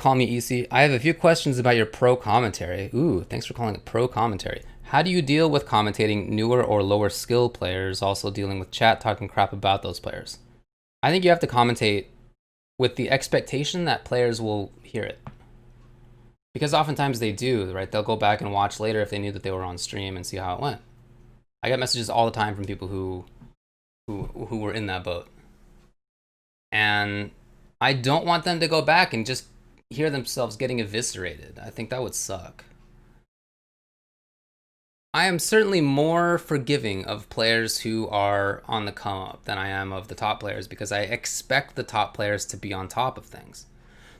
calling me EC. I have a few questions about your pro commentary. Ooh, thanks for calling it pro commentary. How do you deal with commentating newer or lower skill players, also dealing with chat talking crap about those players? I think you have to commentate with the expectation that players will hear it. Because oftentimes they do, right? They'll go back and watch later if they knew that they were on stream and see how it went. I get messages all the time from people who were in that boat. And I don't want them to go back and just hear themselves getting eviscerated. I think that would suck. I am certainly more forgiving of players who are on the come up than I am of the top players because I expect the top players to be on top of things.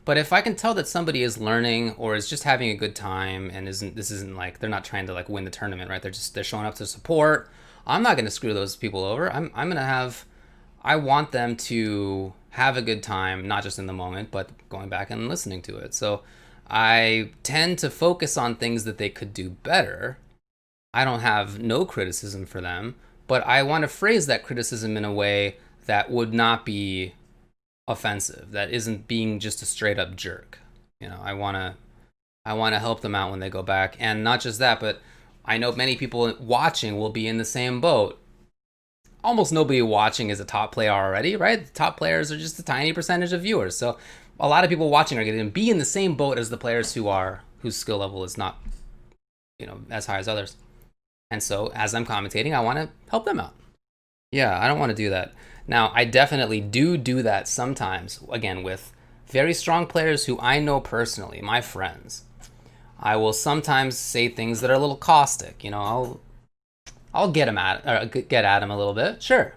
But if I can tell that somebody is learning or is just having a good time and this isn't like they're not trying to like win the tournament, right? They're showing up to support. I'm not going to screw those people over. I want them to have a good time, not just in the moment, but going back and listening to it. So I tend to focus on things that they could do better. I don't have no criticism for them, but I want to phrase that criticism in a way that would not be offensive, that isn't being just a straight up jerk. You know, I want to help them out when they go back. And not just that, but I know many people watching will be in the same boat. Almost nobody watching is a top player already, right? The top players are just a tiny percentage of viewers. So a lot of people watching are going to be in the same boat as the players whose skill level is not, as high as others. And so as I'm commentating, I want to help them out. Yeah, I don't want to do that. Now, I definitely do that sometimes, again, with very strong players who I know personally, my friends. I will sometimes say things that are a little caustic. I'll get at him a little bit, sure.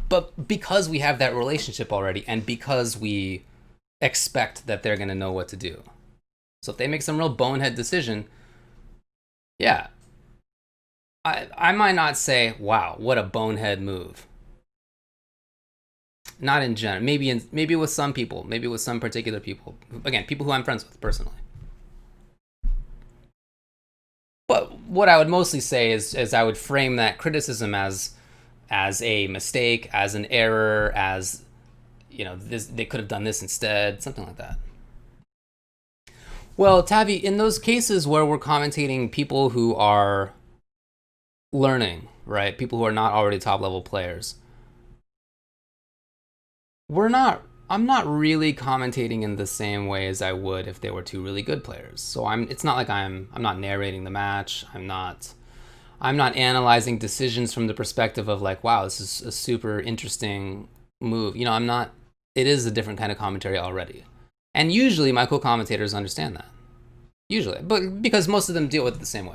But because we have that relationship already and because we expect that they're going to know what to do. So if they make some real bonehead decision, yeah, I might not say, wow, what a bonehead move. Not in general. Maybe with some people, maybe with some particular people. Again, people who I'm friends with personally. But what I would mostly say is I would frame that criticism as a mistake, as an error, as they could have done this instead, something like that. Well, Tavi, in those cases where we're commentating people who are learning, right? People who are not already top level players. I'm not really commentating in the same way as I would if they were two really good players. So it's not like I'm not narrating the match. I'm not analyzing decisions from the perspective of like, wow, this is a super interesting move. It is a different kind of commentary already. And usually my co-commentators understand that. Usually, but because most of them deal with it the same way.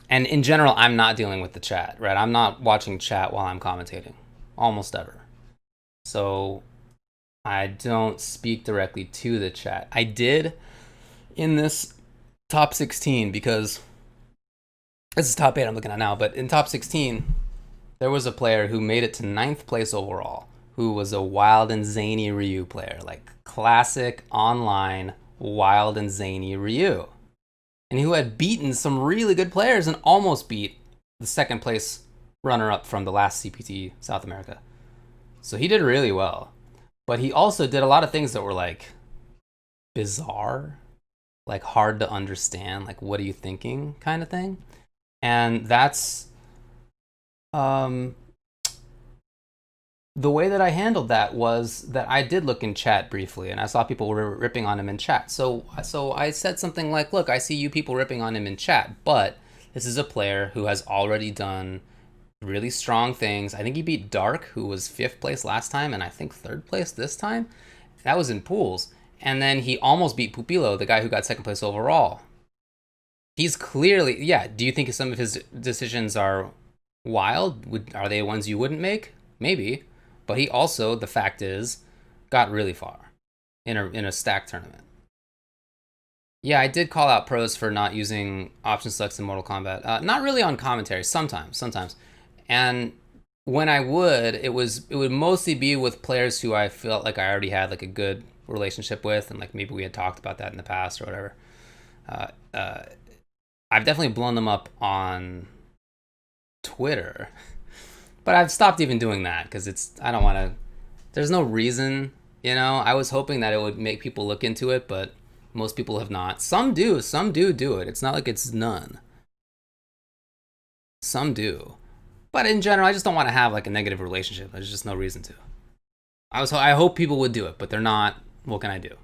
And in general, I'm not dealing with the chat, right? I'm not watching chat while I'm commentating, almost ever. So I don't speak directly to the chat. I did in this top 16 because this is top 8 I'm looking at now, but in top 16, there was a player who made it to 9th place overall, who was a wild and zany Ryu player, like classic online wild and zany Ryu. And who had beaten some really good players and almost beat the 2nd place runner-up from the last CPT South America. So he did really well. But he also did a lot of things that were like bizarre, like hard to understand, like what are you thinking kind of thing. And that's the way that I handled that was that I did look in chat briefly and I saw people were ripping on him in chat. So I said something like, look, I see you people ripping on him in chat, but this is a player who has already done really strong things. I think he beat Dark, who was 5th place last time, and I think 3rd place this time. That was in pools. And then he almost beat Pupilo, the guy who got 2nd place overall. He's clearly, yeah, do you think some of his decisions are wild? Are they ones you wouldn't make? Maybe. But he also, the fact is, got really far in a stack tournament. Yeah, I did call out pros for not using option selects in Mortal Kombat. Not really on commentary, sometimes. And when I would, it would mostly be with players who I felt like I already had like a good relationship with, and like maybe we had talked about that in the past or whatever. I've definitely blown them up on Twitter, but I've stopped even doing that because I don't want to. There's no reason You know, I was hoping that it would make people look into it, but most people have not. Some do. Some do it. It's not like it's none. Some do. But in general, I just don't want to have like a negative relationship. There's just no reason to. I hope people would do it, but they're not. What can I do?